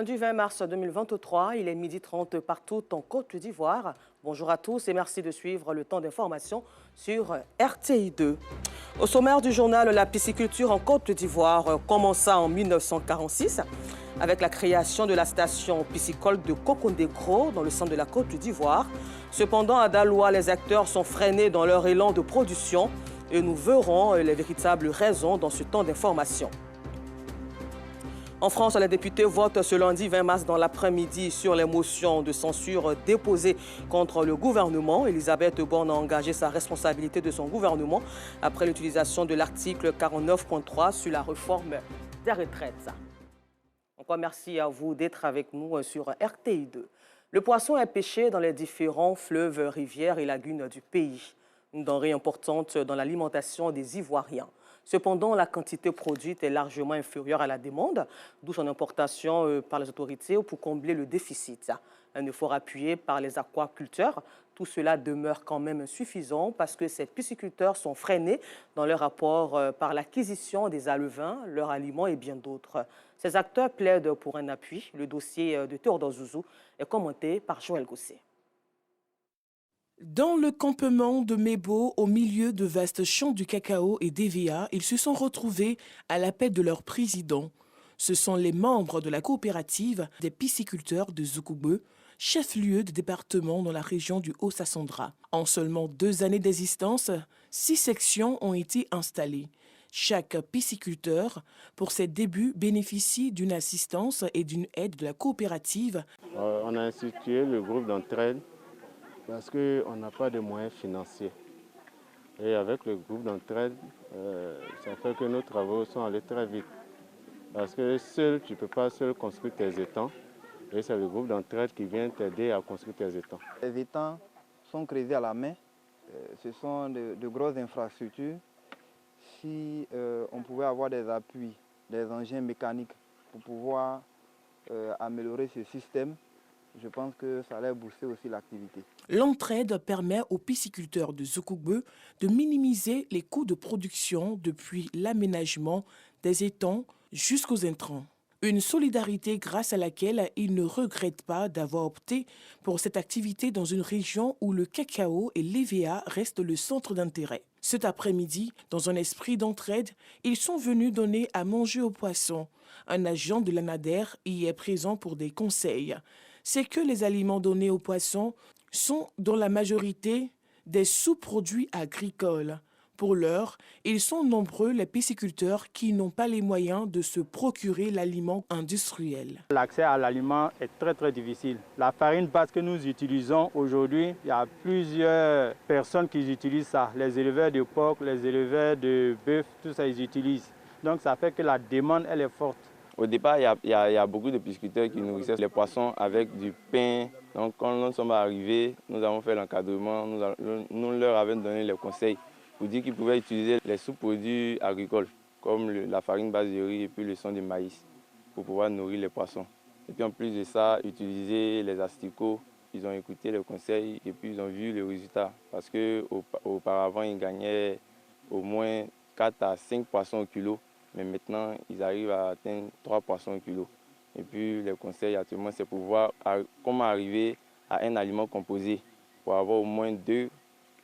Lundi 20 mars 2023, il est 12h30 partout en Côte d'Ivoire. Bonjour à tous et merci de suivre le temps d'information sur RTI 2. Au sommaire du journal, la pisciculture en Côte d'Ivoire commença en 1946 avec la création de la station piscicole de Cocondegro dans le centre de la Côte d'Ivoire. Cependant, à Daloa, les acteurs sont freinés dans leur élan de production et nous verrons les véritables raisons dans ce temps d'information. En France, les députés votent ce lundi 20 mars dans l'après-midi sur les motions de censure déposées contre le gouvernement. Elisabeth Borne a engagé sa responsabilité de son gouvernement après l'utilisation de l'article 49.3 sur la réforme des retraites. Encore merci à vous d'être avec nous sur RTI 2. Le poisson est pêché dans les différents fleuves, rivières et lagunes du pays. Une denrée importante dans l'alimentation des Ivoiriens. Cependant, la quantité produite est largement inférieure à la demande, d'où son importation par les autorités pour combler le déficit. Un effort appuyé par les aquaculteurs, tout cela demeure quand même insuffisant parce que ces pisciculteurs sont freinés dans leur rapport par l'acquisition des alevins, leurs aliments et bien d'autres. Ces acteurs plaident pour un appui. Le dossier de Théodore Zouzou est commenté par Joël Gosset. Dans le campement de Mébo, au milieu de vastes champs du cacao et d'EVA, ils se sont retrouvés à l'appel de leur président. Ce sont les membres de la coopérative des pisciculteurs de Zoukoubeu, chef-lieu de département dans la région du Haut-Sassandra. En seulement 2 années d'existence, 6 sections ont été installées. Chaque pisciculteur, pour ses débuts, bénéficie d'une assistance et d'une aide de la coopérative. On a institué le groupe d'entraide parce qu'on n'a pas de moyens financiers. Et avec le groupe d'entraide, ça fait que nos travaux sont allés très vite. Parce que seul, tu ne peux pas seul construire tes étangs. Et c'est le groupe d'entraide qui vient t'aider à construire tes étangs. Les étangs sont creusés à la main. Ce sont de grosses infrastructures. Si on pouvait avoir des appuis, des engins mécaniques pour pouvoir améliorer ce système, je pense que ça allait booster aussi l'activité. L'entraide permet aux pisciculteurs de Zoukoubeu de minimiser les coûts de production depuis l'aménagement des étangs jusqu'aux intrants. Une solidarité grâce à laquelle ils ne regrettent pas d'avoir opté pour cette activité dans une région où le cacao et l'EVA restent le centre d'intérêt. Cet après-midi, dans un esprit d'entraide, ils sont venus donner à manger aux poissons. Un agent de l'ANADER y est présent pour des conseils. C'est que les aliments donnés aux poissons sont dans la majorité des sous-produits agricoles. Pour l'heure, ils sont nombreux les pisciculteurs qui n'ont pas les moyens de se procurer l'aliment industriel. L'accès à l'aliment est très difficile. La farine base que nous utilisons aujourd'hui, il y a plusieurs personnes qui utilisent ça. Les éleveurs de porc, les éleveurs de bœuf, tout ça ils utilisent. Donc ça fait que la demande elle est forte. Au départ, il y a beaucoup de pisciculteurs qui nourrissaient les poissons avec du pain. Donc quand nous sommes arrivés, nous avons fait l'encadrement, nous leur avons donné les conseils pour dire qu'ils pouvaient utiliser les sous-produits agricoles, comme la farine base de riz et puis le son de maïs, pour pouvoir nourrir les poissons. Et puis en plus de ça, utiliser les asticots. Ils ont écouté les conseils et puis ils ont vu les résultats. Parce qu'auparavant, ils gagnaient au moins 4 à 5 poissons au kilo. Mais maintenant, ils arrivent à atteindre 3 poissons au kilo. Et puis, les conseils actuellement, c'est pour voir comment arriver à un aliment composé pour avoir au moins 2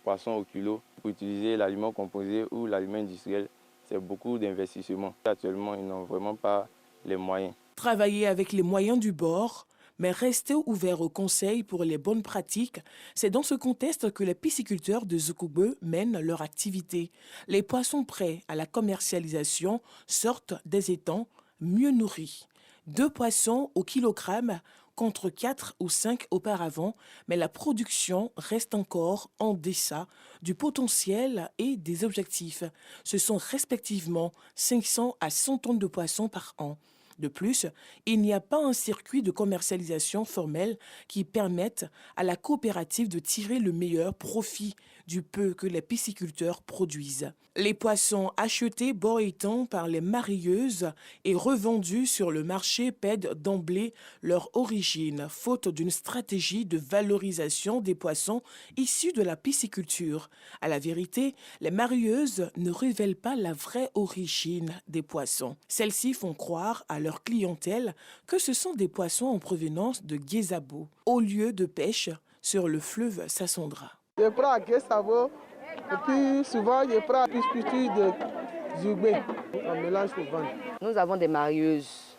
poissons au kilo. Pour utiliser l'aliment composé ou l'aliment industriel, c'est beaucoup d'investissement. Actuellement, ils n'ont vraiment pas les moyens. Travailler avec les moyens du bord, mais rester ouvert aux conseils pour les bonnes pratiques, c'est dans ce contexte que les pisciculteurs de Zoukoubeu mènent leur activité. Les poissons prêts à la commercialisation sortent des étangs mieux nourris. 2 poissons au kilogramme contre 4 ou 5 auparavant, mais la production reste encore en deçà du potentiel et des objectifs. Ce sont respectivement 500 à 100 tonnes de poissons par an. De plus, il n'y a pas un circuit de commercialisation formel qui permette à la coopérative de tirer le meilleur profit du peu que les pisciculteurs produisent. Les poissons achetés bord étang par les mareyeuses et revendus sur le marché pèdent d'emblée leur origine, faute d'une stratégie de valorisation des poissons issus de la pisciculture. À la vérité, les mareyeuses ne révèlent pas la vraie origine des poissons. Celles-ci font croire à leur clientèle que ce sont des poissons en provenance de Guésabo, au lieu de pêche sur le fleuve Sassandra. Je prends à Guésabo et puis souvent je prends à pisciculture de Zoubé. On mélange pour vendre. Nous avons des marieuses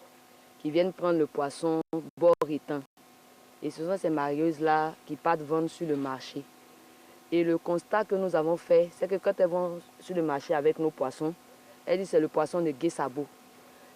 qui viennent prendre le poisson bord étang. Et ce sont ces marieuses-là qui partent vendre sur le marché. Et le constat que nous avons fait, c'est que quand elles vont sur le marché avec nos poissons, elles disent que c'est le poisson de Guésabo.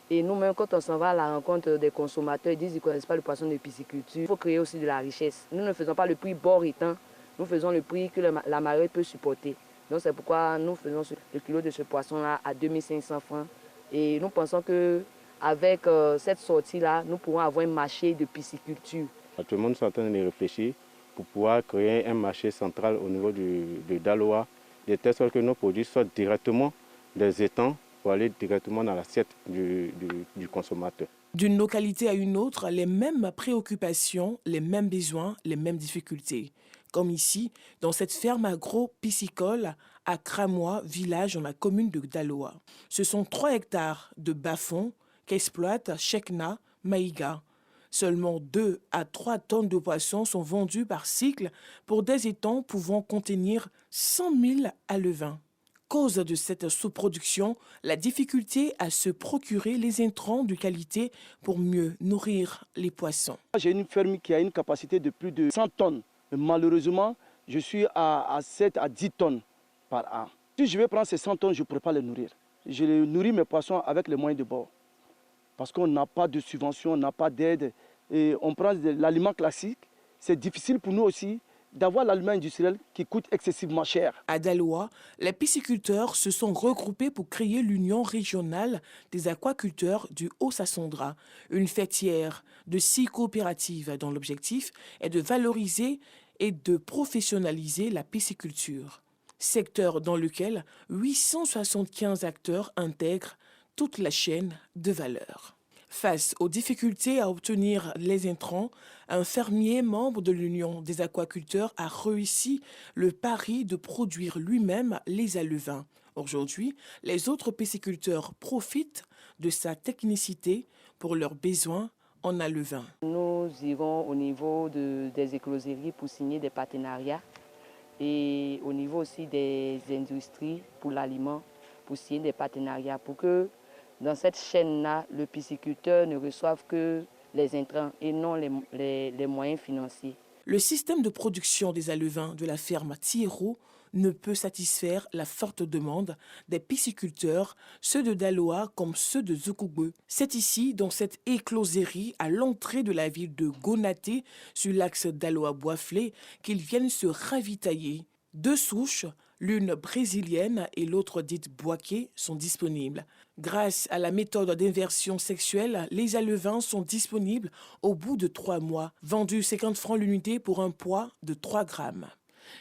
Et nous-mêmes, quand on s'en va à la rencontre des consommateurs, ils disent qu'ils ne connaissent pas le poisson de pisciculture. Il faut créer aussi de la richesse. Nous ne faisons pas le prix bord étang, nous faisons le prix que la marée peut supporter. Donc c'est pourquoi nous faisons le kilo de ce poisson-là à 2500 francs. Et nous pensons qu'avec cette sortie-là, nous pourrons avoir un marché de pisciculture. Tout le monde est en train de réfléchir pour pouvoir créer un marché central au niveau de Daloa, de telle sorte que nos produits sortent directement des étangs pour aller directement dans l'assiette du consommateur. D'une localité à une autre, les mêmes préoccupations, les mêmes besoins, les mêmes difficultés. Comme ici, dans cette ferme agro-piscicole à Cramois, village dans la commune de Daloa. Ce sont 3 hectares de bas-fonds qu'exploite Chekna Maïga. Seulement 2 à 3 tonnes de poissons sont vendues par cycle pour des étangs pouvant contenir 100 000 alevins. Cause de cette sous-production, la difficulté à se procurer les intrants de qualité pour mieux nourrir les poissons. J'ai une ferme qui a une capacité de plus de 100 tonnes. Mais malheureusement, je suis à 7 à 10 tonnes par an. Si je vais prendre ces 100 tonnes, je ne pourrai pas les nourrir. Je les nourris mes poissons avec les moyens de bord. Parce qu'on n'a pas de subvention, on n'a pas d'aide. Et on prend de l'aliment classique. C'est difficile pour nous aussi d'avoir l'aliment industriel qui coûte excessivement cher. À Daloa, les pisciculteurs se sont regroupés pour créer l'Union régionale des aquaculteurs du Haut-Sassandra, une fêtière de 6 coopératives dont l'objectif est de valoriser et de professionnaliser la pisciculture, secteur dans lequel 875 acteurs intègrent toute la chaîne de valeur. Face aux difficultés à obtenir les intrants, un fermier membre de l'Union des aquaculteurs a réussi le pari de produire lui-même les alevins. Aujourd'hui, les autres pisciculteurs profitent de sa technicité pour leurs besoins en alevins. Nous irons au niveau des écloseries pour signer des partenariats et au niveau aussi des industries pour l'aliment pour signer des partenariats pour que dans cette chaîne-là, le pisciculteur ne reçoive que les intrants et non les moyens financiers. Le système de production des alevins de la ferme Thiéraut ne peut satisfaire la forte demande des pisciculteurs, ceux de Daloa comme ceux de Zoukougbeu. C'est ici, dans cette écloserie, à l'entrée de la ville de Gonaté, sur l'axe Daloa-Boisflé, qu'ils viennent se ravitailler. 2 souches, l'une brésilienne et l'autre dite boaké, sont disponibles. Grâce à la méthode d'inversion sexuelle, les alevins sont disponibles au bout de 3 mois, vendus 50 francs l'unité pour un poids de 3 grammes.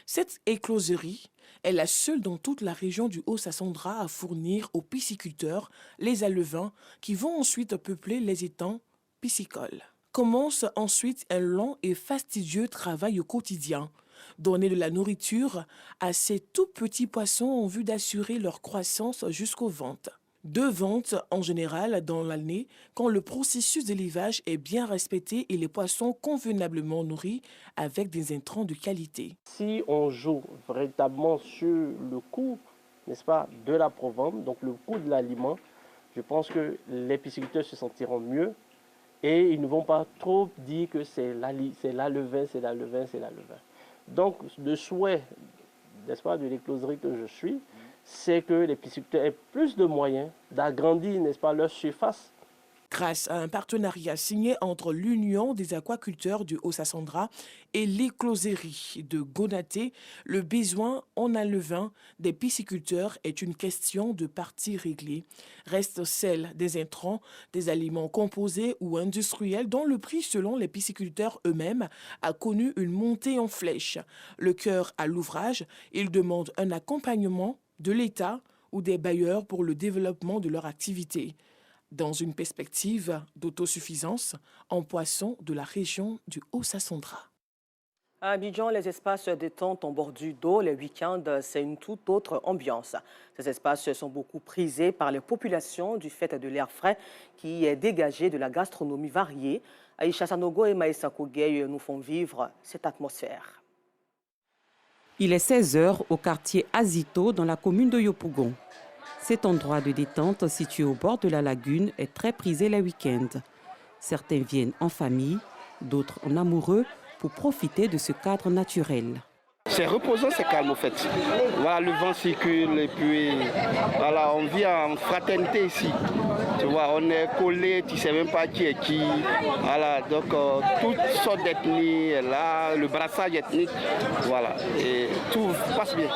Cette écloserie est la seule dans toute la région du Haut-Sassandra à fournir aux pisciculteurs les alevins qui vont ensuite peupler les étangs piscicoles. Commence ensuite un long et fastidieux travail au quotidien. Donner de la nourriture à ces tout petits poissons en vue d'assurer leur croissance jusqu'aux ventes. 2 ventes en général dans l'année quand le processus d'élevage est bien respecté et les poissons convenablement nourris avec des intrants de qualité. Si on joue véritablement sur le coût, n'est-ce pas, de la provence, donc le coût de l'aliment, je pense que les pisciculteurs se sentiront mieux et ils ne vont pas trop dire que c'est l'alevin, c'est l'alevin, c'est l'alevin. Donc, le souhait, n'est-ce pas, de l'écloserie que je suis, c'est que les pisciculteurs aient plus de moyens d'agrandir, n'est-ce pas, leur surface Grâce à un partenariat signé entre l'Union des aquaculteurs du Haut-Sassandra et l'écloserie de Gonaté, le besoin en alevin des pisciculteurs est une question de partie réglée. Reste celle des intrants, des aliments composés ou industriels dont le prix, selon les pisciculteurs eux-mêmes, a connu une montée en flèche. Le cœur à l'ouvrage, ils demandent un accompagnement de l'État ou des bailleurs pour le développement de leur activité, dans une perspective d'autosuffisance en poissons de la région du Haut-Sassandra. À Abidjan, les espaces détente en bordure d'eau, les week-ends, c'est une toute autre ambiance. Ces espaces sont beaucoup prisés par les populations du fait de l'air frais qui est dégagé de la gastronomie variée. Aïcha Sanogo et Maïssa Kogey nous font vivre cette atmosphère. Il est 16 h au quartier Azito dans la commune de Yopougon. Cet endroit de détente situé au bord de la lagune est très prisé les week-ends. Certains viennent en famille, d'autres en amoureux pour profiter de ce cadre naturel. C'est reposant, c'est calme en fait. Voilà, le vent circule et puis voilà, on vit en fraternité ici. Tu vois, on est collés, tu ne sais même pas qui est qui. Voilà, donc toutes sortes d'ethnies là, le brassage ethnique, voilà, et tout passe bien.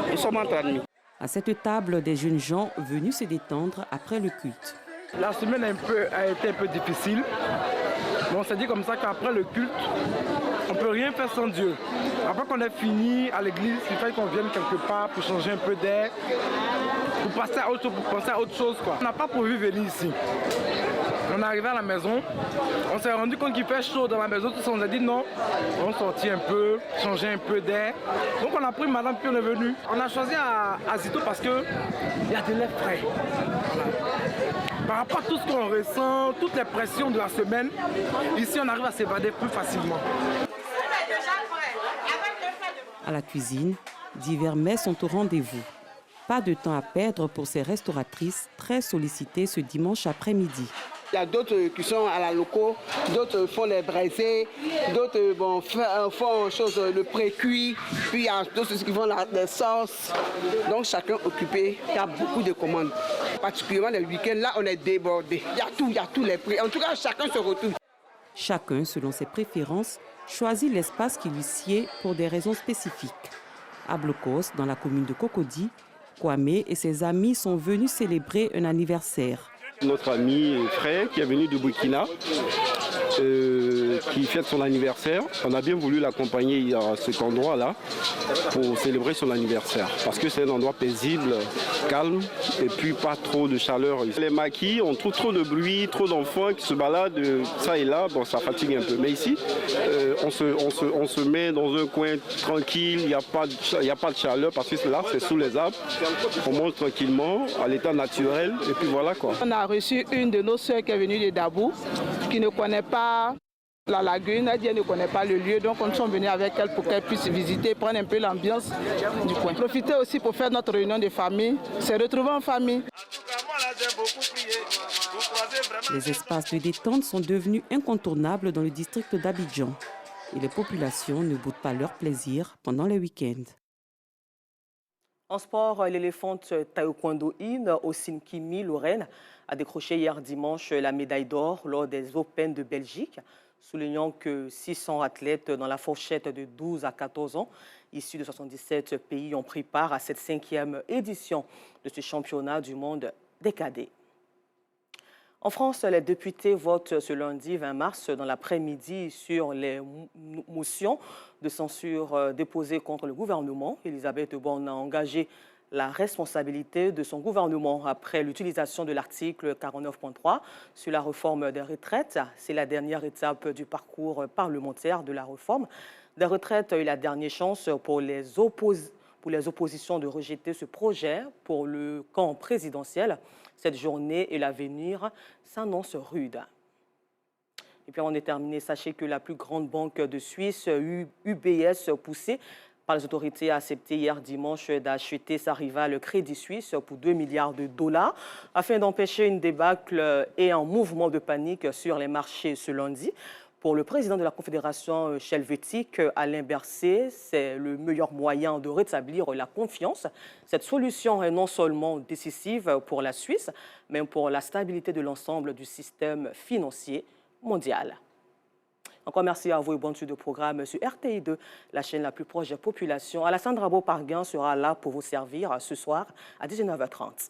Nous sommes entre amis. À cette table, des jeunes gens venus se détendre après le culte. La semaine a été un peu difficile. Mais on s'est dit comme ça qu'après le culte, on ne peut rien faire sans Dieu. Après qu'on ait fini à l'église, il fallait qu'on vienne quelque part pour changer un peu d'air, pour passer à autre chose, pour penser à autre chose, quoi. On n'a pas prévu venir ici. On est arrivé à la maison, on s'est rendu compte qu'il fait chaud dans la maison, tout ça, on a dit non, on sortit un peu, changer un peu d'air. Donc on a pris madame puis on est venu. On a choisi à Azito parce qu'il y a de l'air frais. Voilà. Par rapport à tout ce qu'on ressent, toutes les pressions de la semaine, ici on arrive à s'évader plus facilement. À la cuisine, divers mets sont au rendez-vous. Pas de temps à perdre pour ces restauratrices très sollicitées ce dimanche après-midi. Il y a d'autres qui sont à la loco, d'autres font les braisés, d'autres font le pré-cuit, puis il y a d'autres qui font les sauces. Donc chacun occupé, il y a beaucoup de commandes. Particulièrement les week-ends, là on est débordé. Il y a tous les prix. En tout cas, chacun se retrouve. Chacun, selon ses préférences, choisit l'espace qui lui sied pour des raisons spécifiques. À Blocos, dans la commune de Cocody, Kwame et ses amis sont venus célébrer un anniversaire. Notre ami frère qui est venu de Burkina, qui fête son anniversaire. On a bien voulu l'accompagner à cet endroit-là pour célébrer son anniversaire. Parce que c'est un endroit paisible, calme et puis pas trop de chaleur. Les maquis, on trouve trop de bruit, trop d'enfants qui se baladent ça et là. Bon, ça fatigue un peu. Mais ici, on se met dans un coin tranquille, il n'y a pas de chaleur parce que là, c'est sous les arbres. On monte tranquillement à l'état naturel et puis voilà quoi. On a reçu une de nos sœurs qui est venue de Dabou, qui ne connaît pas la lagune, elle ne connaît pas le lieu, donc on est venus avec elle pour qu'elle puisse visiter, prendre un peu l'ambiance du coin. Profiter aussi pour faire notre réunion de famille, se retrouver en famille. Les espaces de détente sont devenus incontournables dans le district d'Abidjan et les populations ne boudent pas leur plaisir pendant les week-ends. En sport, l'éléphante taekwondo-in Osinkimi Lorraine a décroché hier dimanche la médaille d'or lors des Open de Belgique, soulignant que 600 athlètes dans la fourchette de 12 à 14 ans, issus de 77 pays, ont pris part à cette 5e édition de ce championnat du monde des cadets. En France, les députés votent ce lundi 20 mars dans l'après-midi sur les motions de censure déposées contre le gouvernement. Elisabeth Borne a engagé la responsabilité de son gouvernement après l'utilisation de l'article 49.3 sur la réforme des retraites. C'est la dernière étape du parcours parlementaire de la réforme des retraites et la dernière chance pour les oppositions de rejeter ce projet pour le camp présidentiel. Cette journée et l'avenir s'annoncent rudes. Et puis on est terminé. Sachez que la plus grande banque de Suisse, UBS, poussée par les autorités, a accepté hier dimanche d'acheter sa rivale Crédit Suisse pour 2 milliards de dollars afin d'empêcher une débâcle et un mouvement de panique sur les marchés ce lundi. Pour le président de la Confédération helvétique, Alain Berset, c'est le meilleur moyen de rétablir la confiance. Cette solution est non seulement décisive pour la Suisse, mais pour la stabilité de l'ensemble du système financier mondial. Encore merci à vous et bonne suite de programme sur RTI2, la chaîne la plus proche des populations. Alassane Rabo-Parguin sera là pour vous servir ce soir à 19h30.